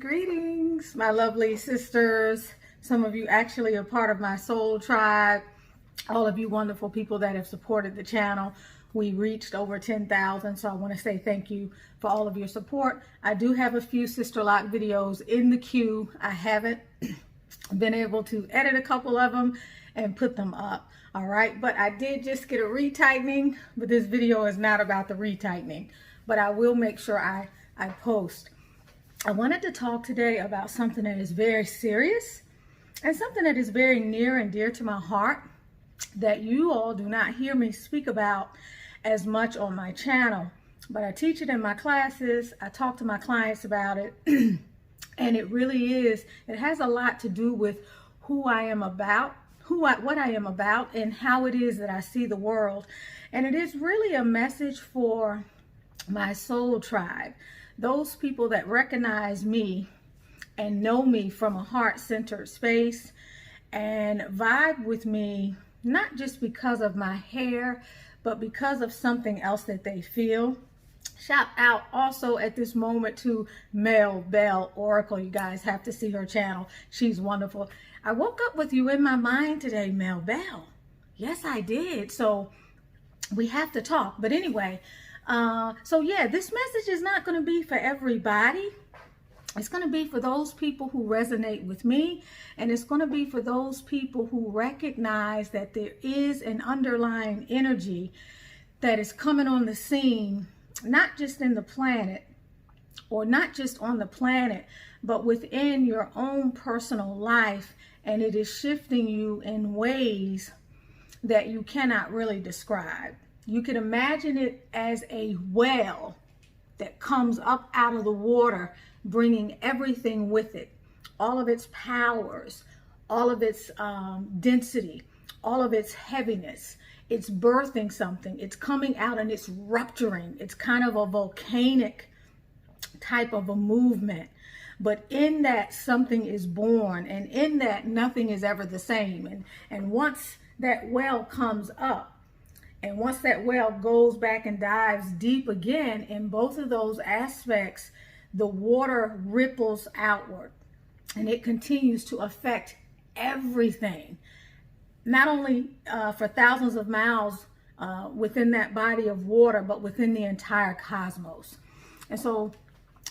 Greetings, my lovely sisters. Some of you actually are part of my soul tribe. All of you wonderful people that have supported the channel. We reached over 10,000, so I want to say thank you for all of your support. I do have a few Sister Lock videos in the queue. I haven't been able to edit a couple of them and put them up. All right, but I did just get a retightening, but this video is not about the retightening, but I will make sure I post. I wanted to talk today about something that is very serious and something that is very near and dear to my heart that you all do not hear me speak about as much on my channel, but I teach it in my classes. I talk to my clients about it and it really is, it has a lot to do with who I am about, what I am about, and how it is that I see the world. And it is really a message for my soul tribe, those people that recognize me and know me from a heart-centered space and vibe with me, not just because of my hair, but because of something else that they feel. Shout out also at this moment to Mel Bell Oracle. You guys have to see her channel. She's wonderful. I woke up with you in my mind today, Mel Bell. Yes, I did. So we have to talk. But anyway, so yeah, this message is not going to be for everybody. It's going to be for those people who resonate with me, and it's going to be for those people who recognize that there is an underlying energy that is coming on the scene, not just in the planet, or not just on the planet, but within your own personal life, and it is shifting you in ways that you cannot really describe. You can imagine it as a well that comes up out of the water, bringing everything with it, all of its powers, all of its density, all of its heaviness. It's birthing something. It's coming out and it's rupturing. It's kind of a volcanic type of a movement. But in that, something is born, and in that, nothing is ever the same. And once that well comes up, and once that well goes back and dives deep again, in both of those aspects, the water ripples outward and it continues to affect everything, not only for thousands of miles within that body of water, but within the entire cosmos. And so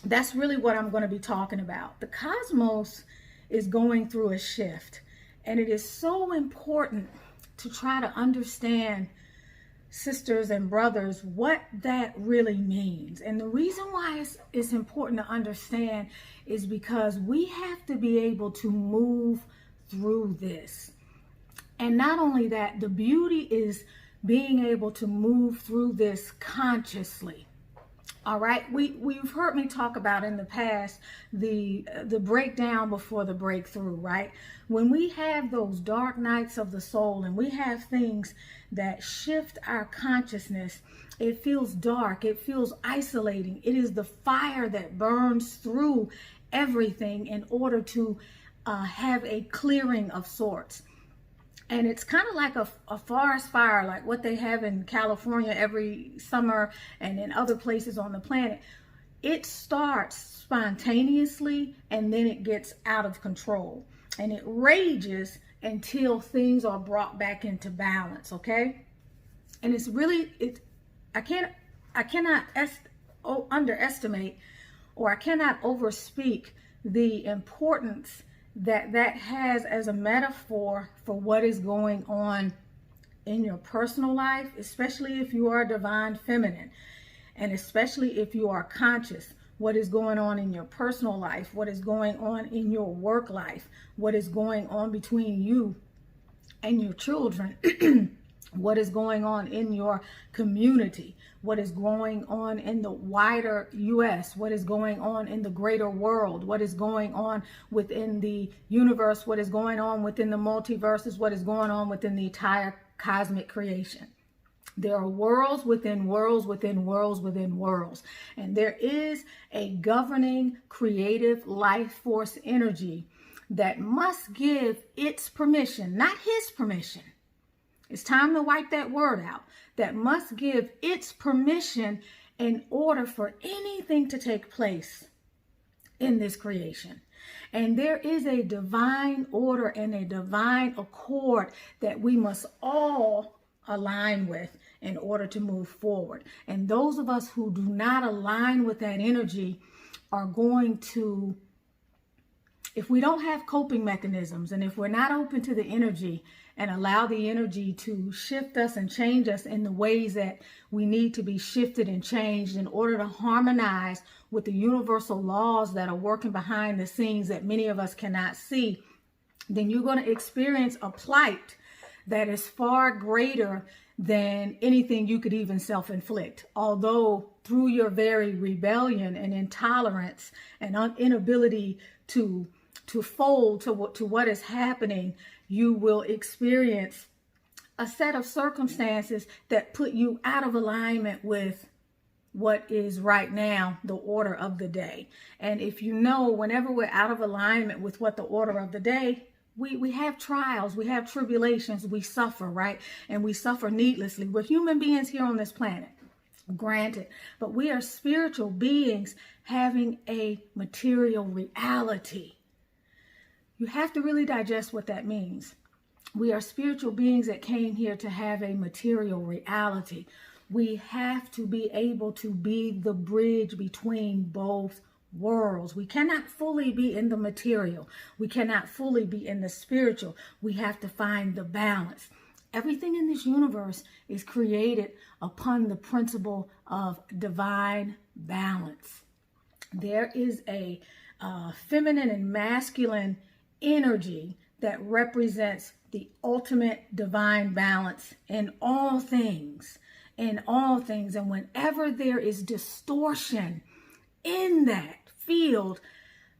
that's really what I'm going to be talking about. The cosmos is going through a shift, and it is so important to try to understand, sisters and brothers, what that really means. And the reason why it's important to understand is because we have to be able to move through this. And not only that, the beauty is being able to move through this consciously. All right, we've heard me talk about in the past the breakdown before the breakthrough, right? When we have those dark nights of the soul and we have things that shift our consciousness, it feels dark, it feels isolating. It is the fire that burns through everything in order to have a clearing of sorts. And it's kind of like a forest fire, like what they have in California every summer and in other places on the planet. It starts spontaneously and then it gets out of control. And it rages until things are brought back into balance, okay? And it's really, I cannot underestimate, or I cannot overspeak the importance that has as a metaphor for what is going on in your personal life, especially if you are divine feminine, and especially if you are conscious. What is going on in your personal life, what is going on in your work life, what is going on between you and your children, what is going on in your community, what is going on in the wider U.S., what is going on in the greater world, what is going on within the universe, what is going on within the multiverses, what is going on within the entire cosmic creation. There are worlds within worlds within worlds within worlds, and there is a governing creative life force energy that must give its permission, not his permission. It's time to wipe that word out. That must give its permission in order for anything to take place in this creation. And there is a divine order and a divine accord that we must all align with in order to move forward. And those of us who do not align with that energy are going to, if we don't have coping mechanisms, and if we're not open to the energy and allow the energy to shift us and change us in the ways that we need to be shifted and changed in order to harmonize with the universal laws that are working behind the scenes that many of us cannot see, then you're going to experience a plight that is far greater than anything you could even self-inflict. Although through your very rebellion and intolerance and inability to fold to what is happening, you will experience a set of circumstances that put you out of alignment with what is right now the order of the day. And if you know, whenever we're out of alignment with what the order of the day, we have trials, we have tribulations, we suffer, right? And we suffer needlessly. We're human beings here on this planet, granted, but we are spiritual beings having a material reality. You have to really digest what that means. We are spiritual beings that came here to have a material reality. We have to be able to be the bridge between both worlds. We cannot fully be in the material. We cannot fully be in the spiritual. We have to find the balance. Everything in this universe is created upon the principle of divine balance. There is a feminine and masculine energy that represents the ultimate divine balance in all things, in all things. And whenever there is distortion in that field,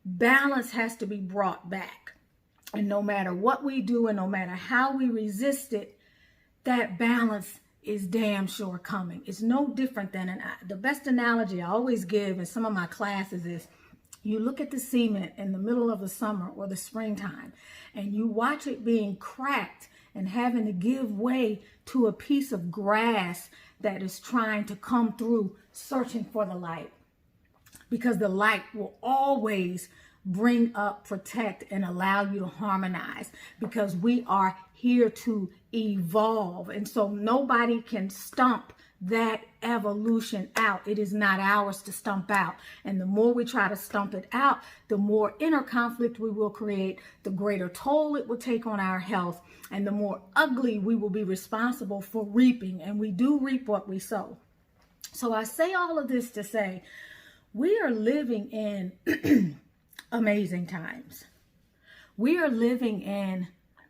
balance has to be brought back. And no matter what we do and no matter how we resist it, that balance is damn sure coming. It's no different than the best analogy I always give in some of my classes is, you look at the cement in the middle of the summer or the springtime, and you watch it being cracked and having to give way to a piece of grass that is trying to come through, searching for the light. Because the light will always bring up, protect, and allow you to harmonize, because we are here to evolve. And so nobody can stomp that evolution out. It is not ours to stomp out. And the more we try to stomp it out, the more inner conflict we will create, the greater toll it will take on our health, and the more ugly we will be responsible for reaping. And we do reap what we sow. So I say all of this to say, we are living in amazing times. We are living in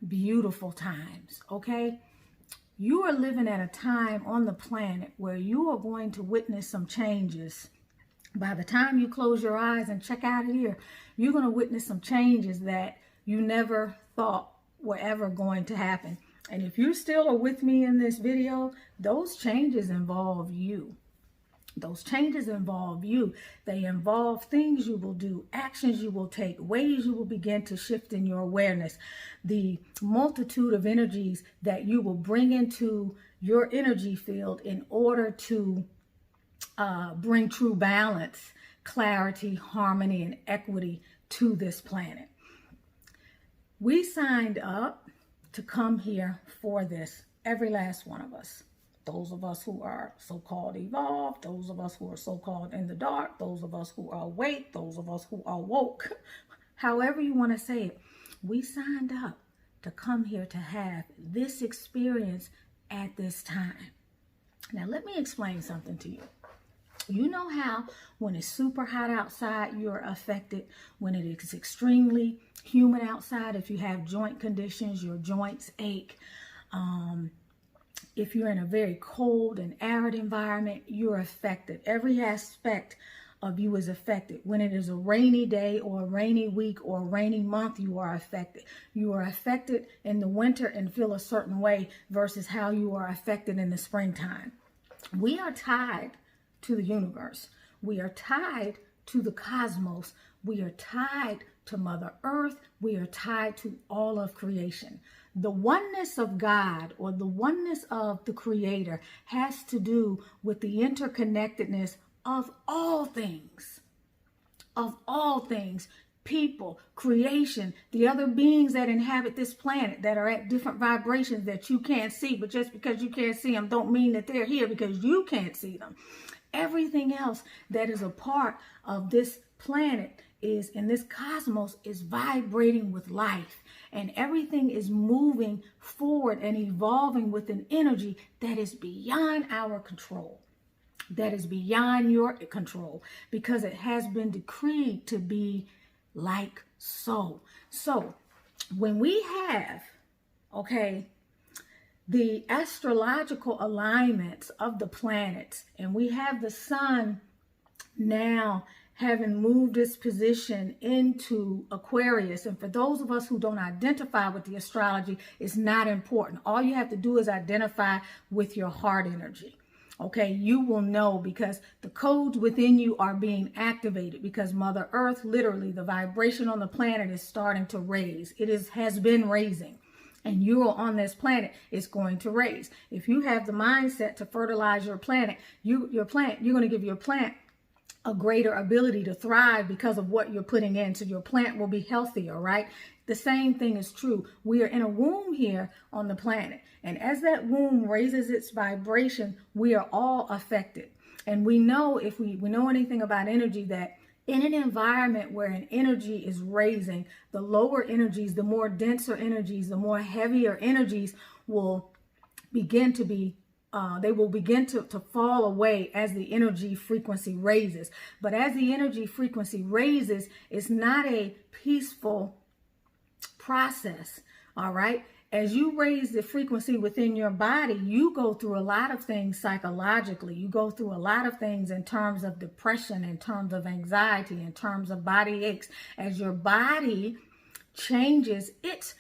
beautiful times, okay? You are living at a time on the planet where you are going to witness some changes. By the time you close your eyes and check out of here, you're going to witness some changes that you never thought were ever going to happen. And if you still are with me in this video, those changes involve you. Those changes involve you. They involve things you will do, actions you will take, ways you will begin to shift in your awareness, the multitude of energies that you will bring into your energy field in order to bring true balance, clarity, harmony, and equity to this planet. We signed up to come here for this, every last one of us. Those of us who are so-called evolved, those of us who are so-called in the dark, those of us who are awake, those of us who are woke, however you want to say it, we signed up to come here to have this experience at this time. Now, let me explain something to you. You know how when it's super hot outside, you're affected. When it is extremely humid outside, if you have joint conditions, your joints ache. If you're in a very cold and arid environment, you're affected. Every aspect of you is affected. When it is a rainy day or a rainy week or a rainy month, you are affected. You are affected in the winter and feel a certain way versus how you are affected in the springtime. We are tied to the universe. We are tied to the cosmos. We are tied to Mother Earth. We are tied to all of creation. The oneness of God, or the oneness of the Creator, has to do with the interconnectedness of all things. of all things, people, creation, the other beings that inhabit this planet that are at different vibrations that you can't see. But just because you can't see them don't mean that they're here because you can't see them. Everything else that is a part of this planet is in this cosmos is vibrating with life, and everything is moving forward and evolving with an energy that is beyond our control, that is beyond your control, because it has been decreed to be like so. So when we have, okay, the astrological alignments of the planets, and we have the sun now having moved its position into Aquarius. And for those of us who don't identify with the astrology, it's not important. All you have to do is identify with your heart energy. Okay, you will know, because the codes within you are being activated, because Mother Earth, literally the vibration on the planet is starting to raise. It has been raising. And you are on this planet, it's going to raise. If you have the mindset to fertilize your planet, you're going to give your plant a greater ability to thrive because of what you're putting in. So your plant will be healthier, right? The same thing is true. We are in a womb here on the planet. And as that womb raises its vibration, we are all affected. And we know, if we know anything about energy, that in an environment where an energy is raising, the lower energies, the more denser energies, the more heavier energies will begin to be they will begin to fall away as the energy frequency raises. But as the energy frequency raises, it's not a peaceful process, all right? As you raise the frequency within your body, you go through a lot of things psychologically. You go through a lot of things in terms of depression, in terms of anxiety, in terms of body aches. As your body changes its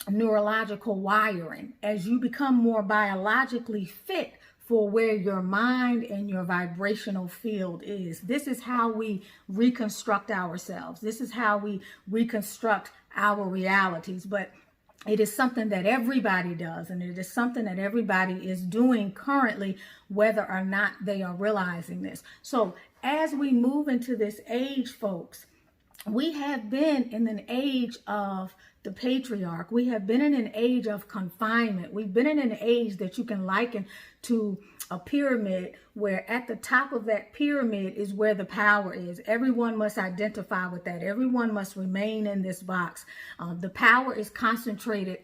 neurological wiring, as you become more biologically fit for where your mind and your vibrational field is. This is how we reconstruct ourselves. This is how we reconstruct our realities. But it is something that everybody does, and it is something that everybody is doing currently, whether or not they are realizing this. So as we move into this age, folks, we have been in an age of the patriarch. We have been in an age of confinement. We've been in an age that you can liken to a pyramid, where at the top of that pyramid is where the power is. Everyone must identify with that. Everyone must remain in this box. The power is concentrated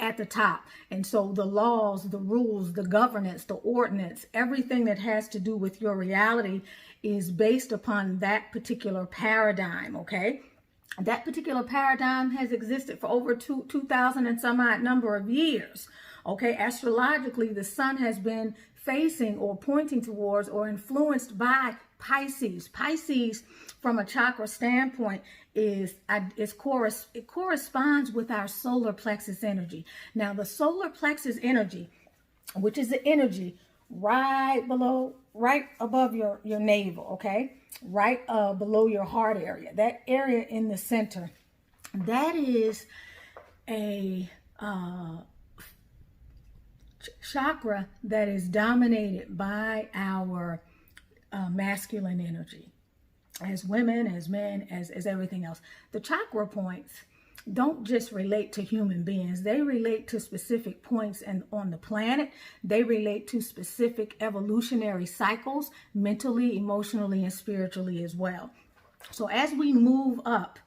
at the top. And so the laws, the rules, the governance, the ordinance, everything that has to do with your reality is based upon that particular paradigm, okay? That particular paradigm has existed for over 2,000 and some odd number of years, okay? Astrologically, the sun has been facing or pointing towards or influenced by Pisces. Pisces, from a chakra standpoint, it corresponds with our solar plexus energy. Now, the solar plexus energy, which is the energy right above your navel, okay? Right below your heart area, that area in the center, that is a chakra that is dominated by our masculine energy, as women, as men, as everything else. The chakra points don't just relate to human beings. They relate to specific points on the planet. They relate to specific evolutionary cycles, mentally, emotionally, and spiritually as well. So as we move up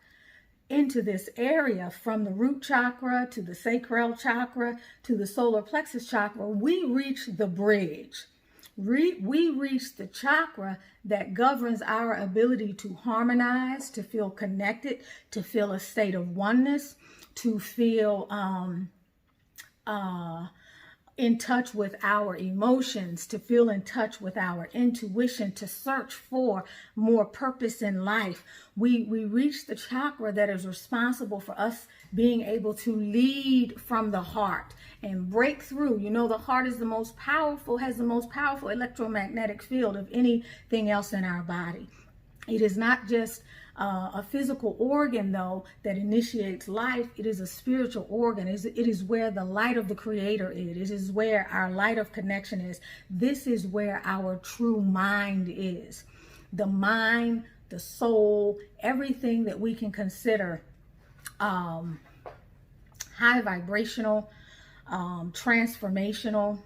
into this area, from the root chakra to the sacral chakra to the solar plexus chakra, we reach the bridge. We reach the chakra that governs our ability to harmonize, to feel connected, to feel a state of oneness, to feel in touch with our emotions, to feel in touch with our intuition, to search for more purpose in life. We reach the chakra that is responsible for us being able to lead from the heart and break through. You know, the heart is the most powerful, has the most powerful electromagnetic field of anything else in our body. It is not just a physical organ, though, that initiates life. It is a spiritual organ. It is where the light of the Creator is. It is where our light of connection is. This is where our true mind is. The mind the soul, everything that we can consider high vibrational, transformational.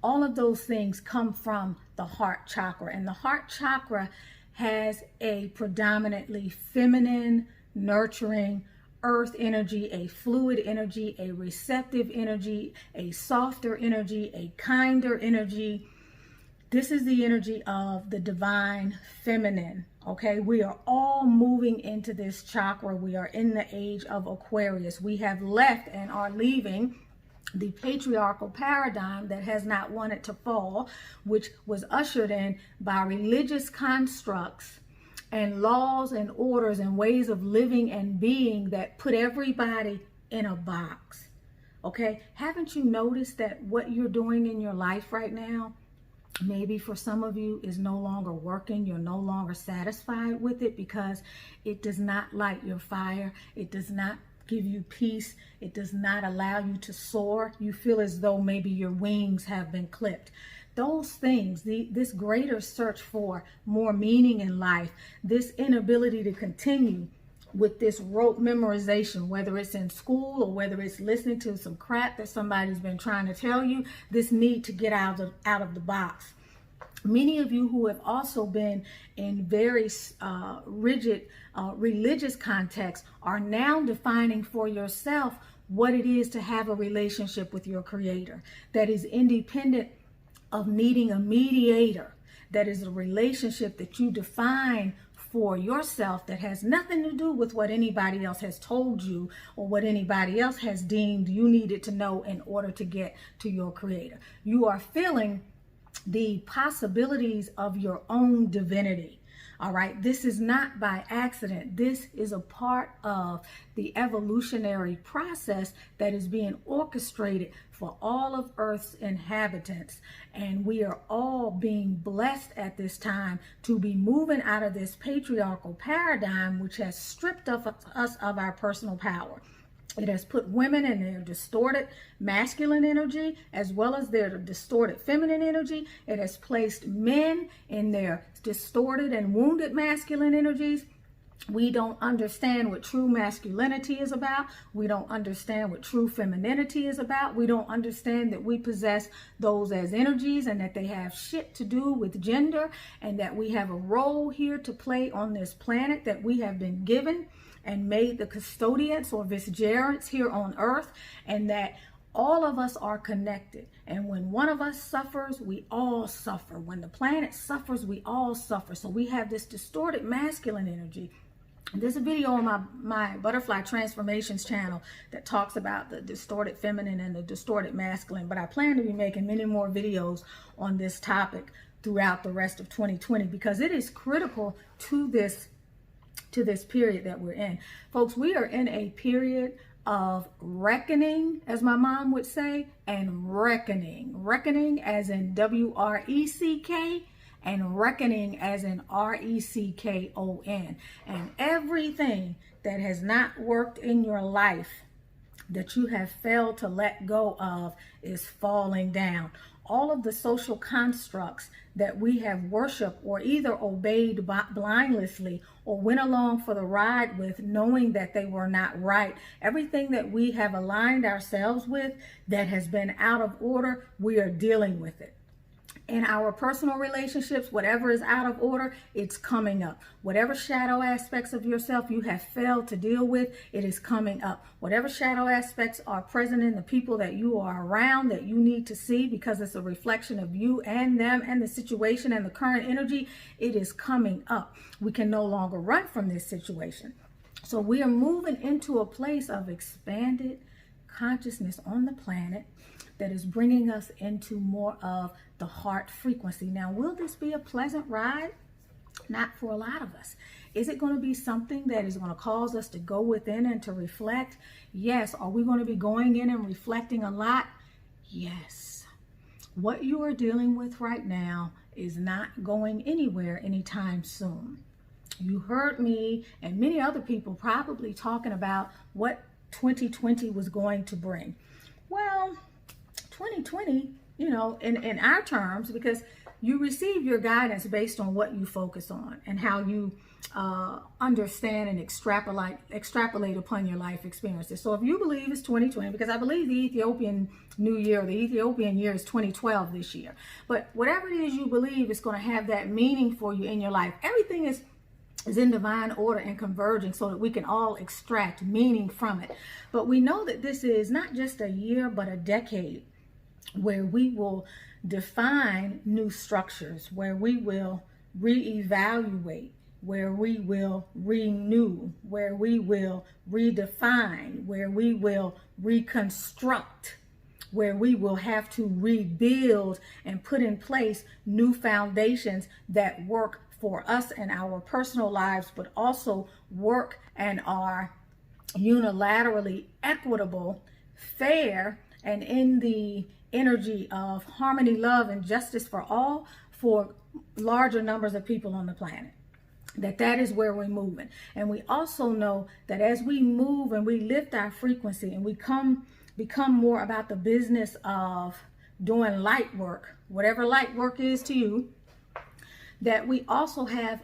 All of those things come from the heart chakra, and the heart chakra has a predominantly feminine, nurturing, earth energy, a fluid energy, a receptive energy, a softer energy, a kinder energy. This is the energy of the divine feminine. Okay, we are all moving into this chakra. We are in the age of Aquarius. We have left and are leaving the patriarchal paradigm that has not wanted to fall, which was ushered in by religious constructs and laws and orders and ways of living and being that put everybody in a box. Okay, haven't you noticed that what you're doing in your life right now, maybe for some of you, is no longer working? You're no longer satisfied with it because it does not light your fire. It does not give you peace. It does not allow you to soar. You feel as though maybe your wings have been clipped. Those things, this greater search for more meaning in life, this inability to continue with this rote memorization, whether it's in school or whether it's listening to some crap that somebody's been trying to tell you, this need to get out of the box. Many of you who have also been in very rigid religious contexts are now defining for yourself what it is to have a relationship with your Creator that is independent of needing a mediator, that is a relationship that you define for yourself that has nothing to do with what anybody else has told you or what anybody else has deemed you needed to know in order to get to your Creator. You are feeling the possibilities of your own divinity. All right, this is not by accident. This is a part of the evolutionary process that is being orchestrated for all of Earth's inhabitants. And we are all being blessed at this time to be moving out of this patriarchal paradigm, which has stripped us of our personal power. It has put women in their distorted masculine energy as well as their distorted feminine energy. It has placed men in their distorted and wounded masculine energies. We don't understand what true masculinity is about. We don't understand what true femininity is about. We don't understand that we possess those as energies and that they have shit to do with gender, and that we have a role here to play on this planet that we have been given and made the custodians or vicegerents here on Earth, and that all of us are connected. And when one of us suffers, we all suffer. When the planet suffers, we all suffer. So we have this distorted masculine energy. There's a video on my Butterfly Transformations channel that talks about the distorted feminine and the distorted masculine, but I plan to be making many more videos on this topic throughout the rest of 2020 because it is critical to this period that we're in. Folks, we are in a period of reckoning, as my mom would say, and reckoning. Reckoning as in W-R-E-C-K, and reckoning as in R-E-C-K-O-N. And everything that has not worked in your life that you have failed to let go of is falling down. All of the social constructs that we have worshiped or either obeyed blindlessly or went along for the ride with, knowing that they were not right, everything that we have aligned ourselves with that has been out of order, we are dealing with it. In our personal relationships, whatever is out of order, it's coming up. Whatever shadow aspects of yourself you have failed to deal with, it is coming up. Whatever shadow aspects are present in the people that you are around that you need to see because it's a reflection of you and them and the situation and the current energy, it is coming up. We can no longer run from this situation. So we are moving into a place of expanded consciousness on the planet that is bringing us into more of the heart frequency. Now, will this be a pleasant ride? Not for a lot of us. Is it going to be something that is going to cause us to go within and to reflect? Yes. Are we going to be going in and reflecting a lot? Yes. What you are dealing with right now is not going anywhere anytime soon. You heard me and many other people probably talking about what 2020 was going to bring. Well, 2020, you know, in our terms, because you receive your guidance based on what you focus on and how you understand and extrapolate upon your life experiences. So if you believe it's 2020, because I believe the Ethiopian New Year, the Ethiopian year is 2012 this year. But whatever it is you believe, is going to have that meaning for you in your life. Everything is in divine order and converging so that we can all extract meaning from it. But we know that this is not just a year, but a decade where we will define new structures, where we will reevaluate, where we will renew, where we will redefine, where we will reconstruct, where we will have to rebuild and put in place new foundations that work for us and our personal lives, but also work and are unilaterally equitable, fair, and in the energy of harmony, love, and justice for all, for larger numbers of people on the planet. That is where we're moving. And we also know that as we move and we lift our frequency and we become more about the business of doing light work, whatever light work is to you, that we also have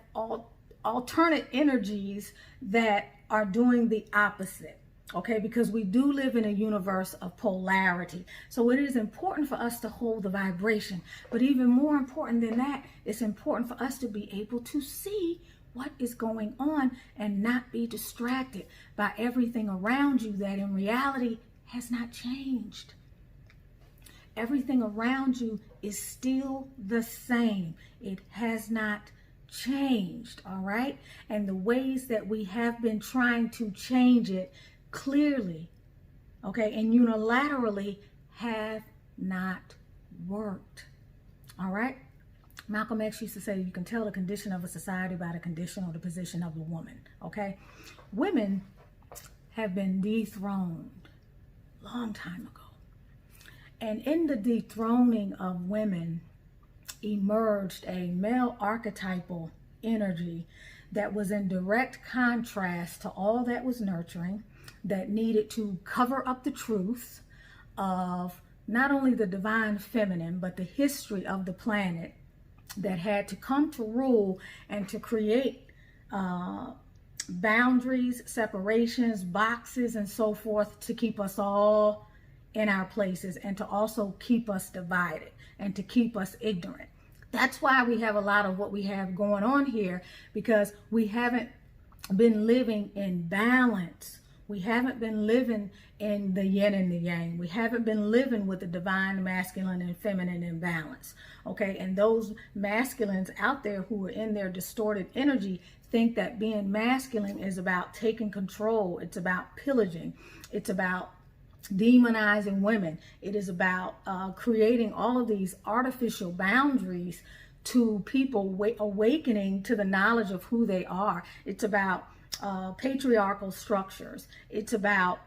alternate energies that are doing the opposite. Okay, because we do live in a universe of polarity. So it is important for us to hold the vibration. But even more important than that, it's important for us to be able to see what is going on and not be distracted by everything around you that in reality has not changed. Everything around you is still the same. It has not changed, all right? And the ways that we have been trying to change it clearly, okay, and unilaterally have not worked, all right? Malcolm X used to say, you can tell the condition of a society by the condition or the position of a woman, okay? Women have been dethroned a long time ago. And in the dethroning of women emerged a male archetypal energy that was in direct contrast to all that was nurturing, that needed to cover up the truth of not only the divine feminine, but the history of the planet that had to come to rule and to create boundaries, separations, boxes, and so forth to keep us all in our places and to also keep us divided and to keep us ignorant. That's why we have a lot of what we have going on here, because we haven't been living in balance. We haven't been living in the yin and the yang. We haven't been living with the divine masculine and feminine in balance. Okay, and those masculines out there who are in their distorted energy think that being masculine is about taking control. It's about pillaging. It's about demonizing women. It is about creating all of these artificial boundaries to people awakening to the knowledge of who they are. It's about patriarchal structures. It's about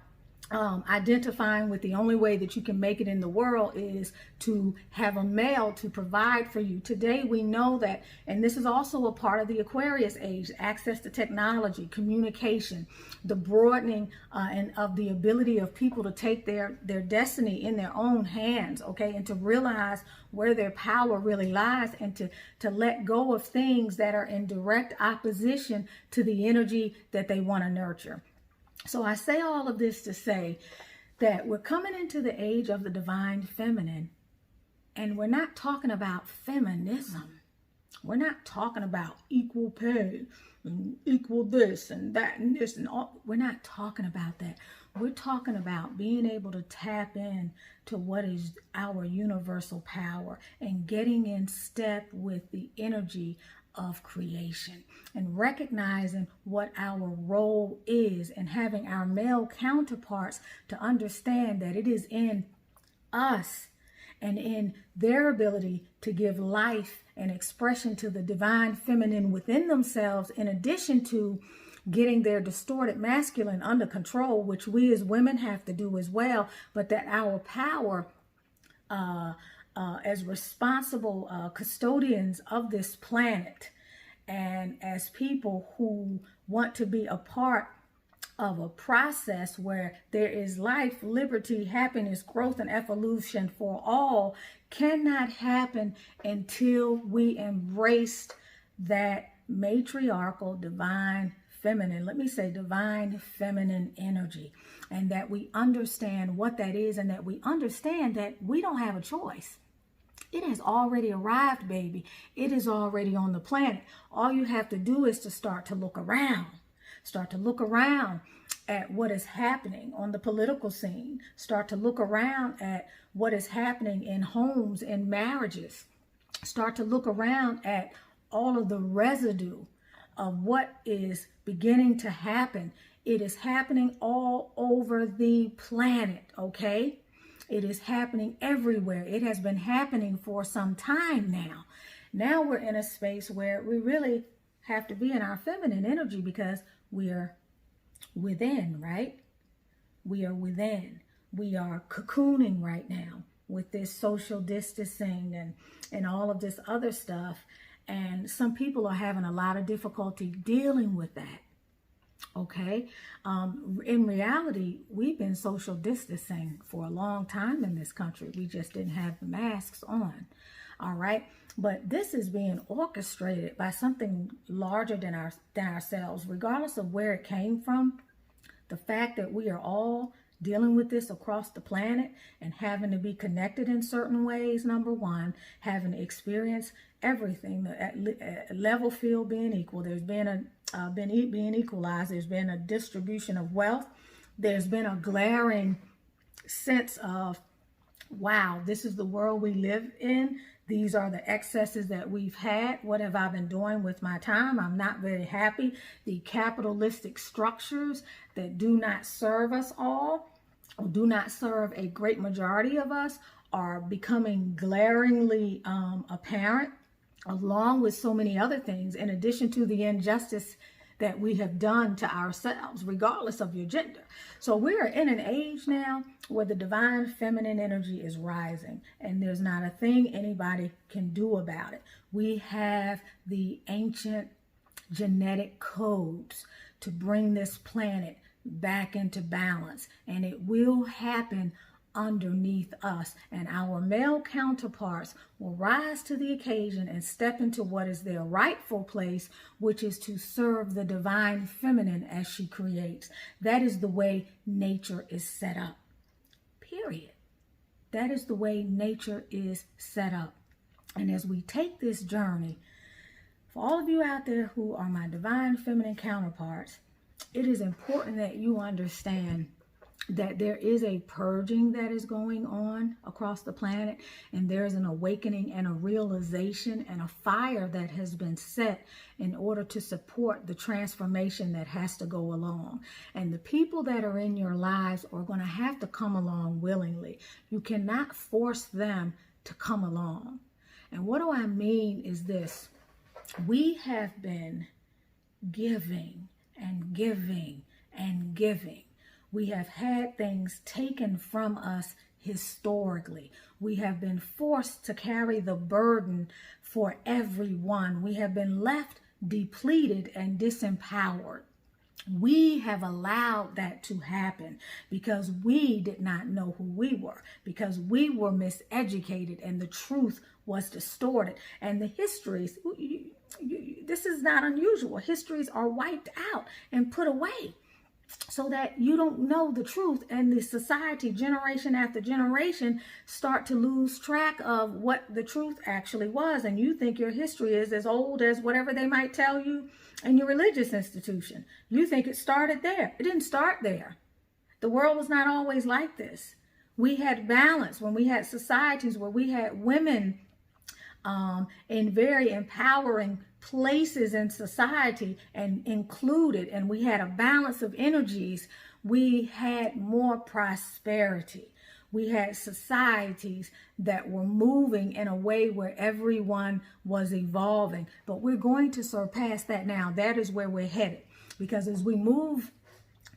identifying with the only way that you can make it in the world is to have a male to provide for you. Today we know that, and this is also a part of the Aquarius age, access to technology, communication, the broadening and of the ability of people to take their destiny in their own hands, okay, and to realize where their power really lies, and to let go of things that are in direct opposition to the energy that they want to nurture. So I say all of this to say that we're coming into the age of the divine feminine, and we're not talking about feminism. We're not talking about equal pay and equal this and that and this and all. We're not talking about that. We're talking about being able to tap in to what is our universal power and getting in step with the energy of creation and recognizing what our role is, and having our male counterparts to understand that it is in us and in their ability to give life and expression to the divine feminine within themselves, in addition to getting their distorted masculine under control, which we as women have to do as well, but that our power as responsible custodians of this planet, and as people who want to be a part of a process where there is life, liberty, happiness, growth, and evolution for all, cannot happen until we embraced that matriarchal, divine feminine, let me say divine feminine energy, and that we understand what that is, and that we understand that we don't have a choice. It has already arrived, baby. It is already on the planet. All you have to do is to start to look around. Start to look around at what is happening on the political scene. Start to look around at what is happening in homes and marriages. Start to look around at all of the residue of what is beginning to happen. It is happening all over the planet, okay? It is happening everywhere. It has been happening for some time now. Now we're in a space where we really have to be in our feminine energy, because we are within, right? We are within. We are cocooning right now with this social distancing and all of this other stuff. And some people are having a lot of difficulty dealing with that. Okay. In reality, we've been social distancing for a long time in this country. We just didn't have the masks on. All right. But this is being orchestrated by something larger than ourselves, regardless of where it came from. The fact that we are all dealing with this across the planet and having to be connected in certain ways, number one, having to experience everything, the level field being equal. There's been being equalized. There's been a distribution of wealth. There's been a glaring sense of, wow, this is the world we live in. These are the excesses that we've had. What have I been doing with my time? I'm not very happy. The capitalistic structures that do not serve us all, or do not serve a great majority of us, are becoming glaringly apparent, along with so many other things, in addition to the injustice that we have done to ourselves, regardless of your gender. So we are in an age now where the divine feminine energy is rising, and there's not a thing anybody can do about it. We have the ancient genetic codes to bring this planet back into balance, and it will happen underneath us, and our male counterparts will rise to the occasion and step into what is their rightful place, which is to serve the divine feminine as she creates. That is the way nature is set up, period. That is the way nature is set up. And as we take this journey, for all of you out there who are my divine feminine counterparts, it is important that you understand that there is a purging that is going on across the planet, and there's an awakening and a realization and a fire that has been set in order to support the transformation that has to go along. And the people that are in your lives are going to have to come along willingly. You cannot force them to come along. And what do I mean is this: we have been giving and giving and giving. We have had things taken from us historically. We have been forced to carry the burden for everyone. We have been left depleted and disempowered. We have allowed that to happen because we did not know who we were, because we were miseducated and the truth was distorted. And the histories, this is not unusual. Histories are wiped out and put away, so that you don't know the truth, and the society, generation after generation, start to lose track of what the truth actually was. And you think your history is as old as whatever they might tell you in your religious institution. You think it started there. It didn't start there. The world was not always like this. We had balance when we had societies where we had women in very empowering places in society and included, and we had a balance of energies. We had more prosperity. We had societies that were moving in a way where everyone was evolving. But we're going to surpass that now. That is where we're headed, because as we move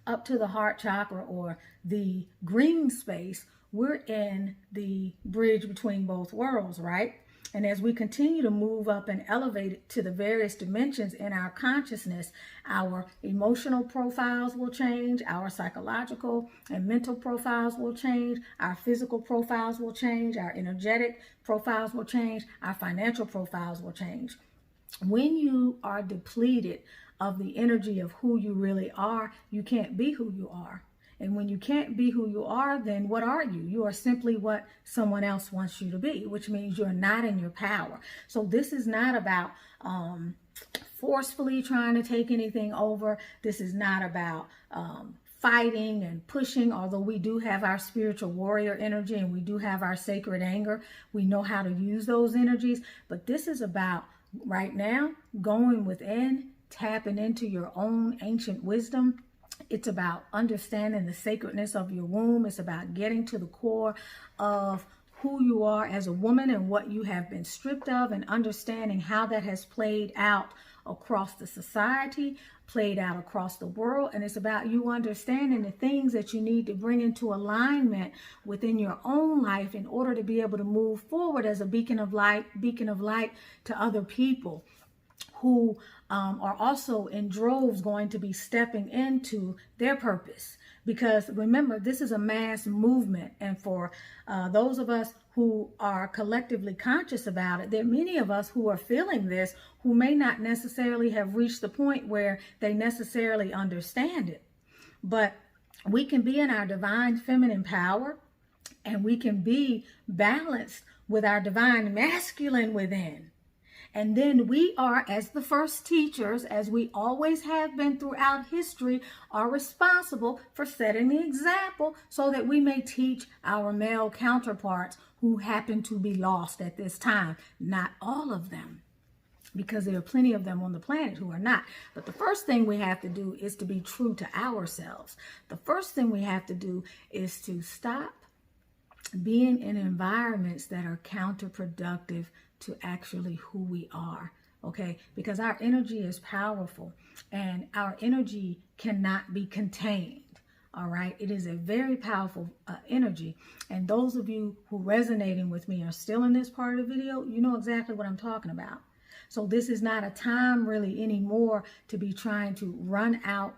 up to the heart chakra, or the green space, we're in the bridge between both worlds, right? And as we continue to move up and elevate it to the various dimensions in our consciousness, our emotional profiles will change, our psychological and mental profiles will change, our physical profiles will change, our energetic profiles will change, our financial profiles will change. When you are depleted of the energy of who you really are, you can't be who you are. And when you can't be who you are, then what are you? You are simply what someone else wants you to be, which means you're not in your power. So this is not about forcefully trying to take anything over. This is not about fighting and pushing, although we do have our spiritual warrior energy and we do have our sacred anger. We know how to use those energies. But this is about right now going within, tapping into your own ancient wisdom. It's about understanding the sacredness of your womb. It's about getting to the core of who you are as a woman and what you have been stripped of, and understanding how that has played out across the society, played out across the world. And it's about you understanding the things that you need to bring into alignment within your own life in order to be able to move forward as a beacon of light to other people who are also in droves going to be stepping into their purpose. Because remember, this is a mass movement. And for those of us who are collectively conscious about it, there are many of us who are feeling this who may not necessarily have reached the point where they necessarily understand it. But we can be in our divine feminine power, and we can be balanced with our divine masculine within. And then we are, as the first teachers, as we always have been throughout history, are responsible for setting the example so that we may teach our male counterparts who happen to be lost at this time. Not all of them, because there are plenty of them on the planet who are not. But the first thing we have to do is to be true to ourselves. The first thing we have to do is to stop being in environments that are counterproductive to actually who we are, okay? Because our energy is powerful and our energy cannot be contained, all right? It is a very powerful energy. And those of you who are resonating with me are still in this part of the video, you know exactly what I'm talking about. So this is not a time really anymore to be trying to run out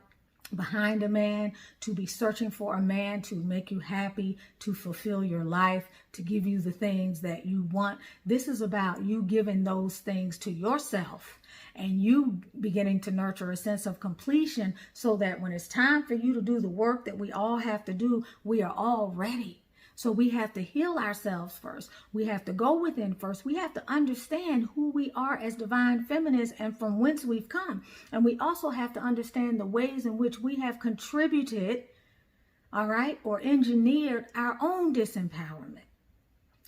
behind a man, to be searching for a man to make you happy, to fulfill your life, to give you the things that you want. This is about you giving those things to yourself and you beginning to nurture a sense of completion so that when it's time for you to do the work that we all have to do, we are all ready. So we have to heal ourselves first. We have to go within first. We have to understand who we are as divine feminines and from whence we've come. And we also have to understand the ways in which we have contributed, all right, or engineered our own disempowerment.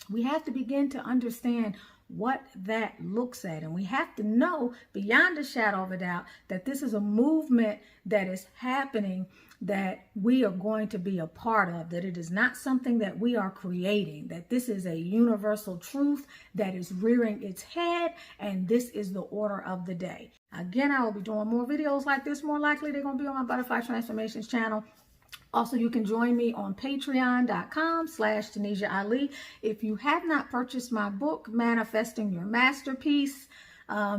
We have to begin to understand what that looks at. And we have to know beyond a shadow of a doubt that this is a movement that is happening, that we are going to be a part of, that it is not something that we are creating, that this is a universal truth that is rearing its head, and this is the order of the day. Again, I will be doing more videos like this. More likely they're going to be on my Butterfly Transformations channel. Also, you can join me on patreon.com/Tanisha Ali. If you have not purchased my book, Manifesting Your Masterpiece,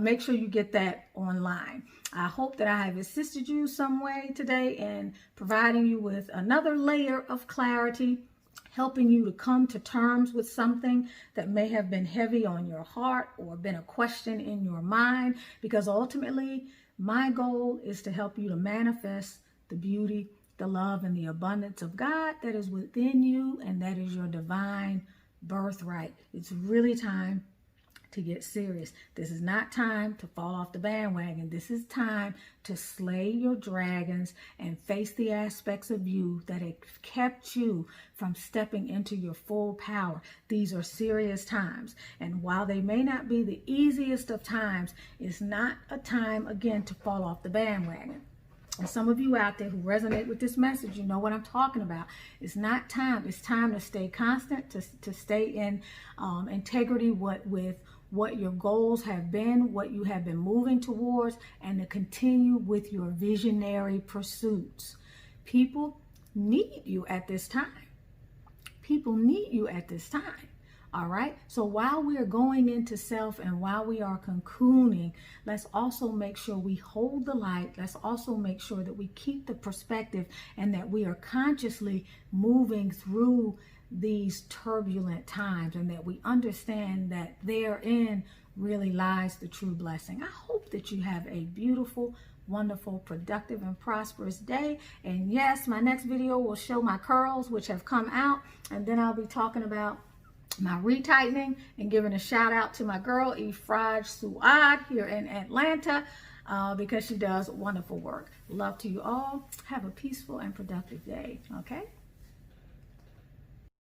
make sure you get that online. I hope that I have assisted you some way today in providing you with another layer of clarity, helping you to come to terms with something that may have been heavy on your heart or been a question in your mind, because ultimately my goal is to help you to manifest the beauty, the love, and the abundance of God that is within you, and that is your divine birthright. It's really time to get serious. This is not time to fall off the bandwagon. This is time to slay your dragons and face the aspects of you that have kept you from stepping into your full power. These are serious times. And while they may not be the easiest of times, it's not a time, again, to fall off the bandwagon. And some of you out there who resonate with this message, you know what I'm talking about. It's not time. It's time to stay constant, to stay in integrity with what your goals have been, what you have been moving towards, and to continue with your visionary pursuits. People need you at this time. People need you at this time. All right. So while we are going into self and while we are cocooning, let's also make sure we hold the light. Let's also make sure that we keep the perspective and that we are consciously moving through these turbulent times, and that we understand that therein really lies the true blessing. I hope that you have a beautiful, wonderful, productive, and prosperous day. And yes, my next video will show my curls, which have come out, and then I'll be talking about my retightening and giving a shout out to my girl Ifraj Suad here in Atlanta, because she does wonderful work. Love to you all. Have a peaceful and productive day. Okay.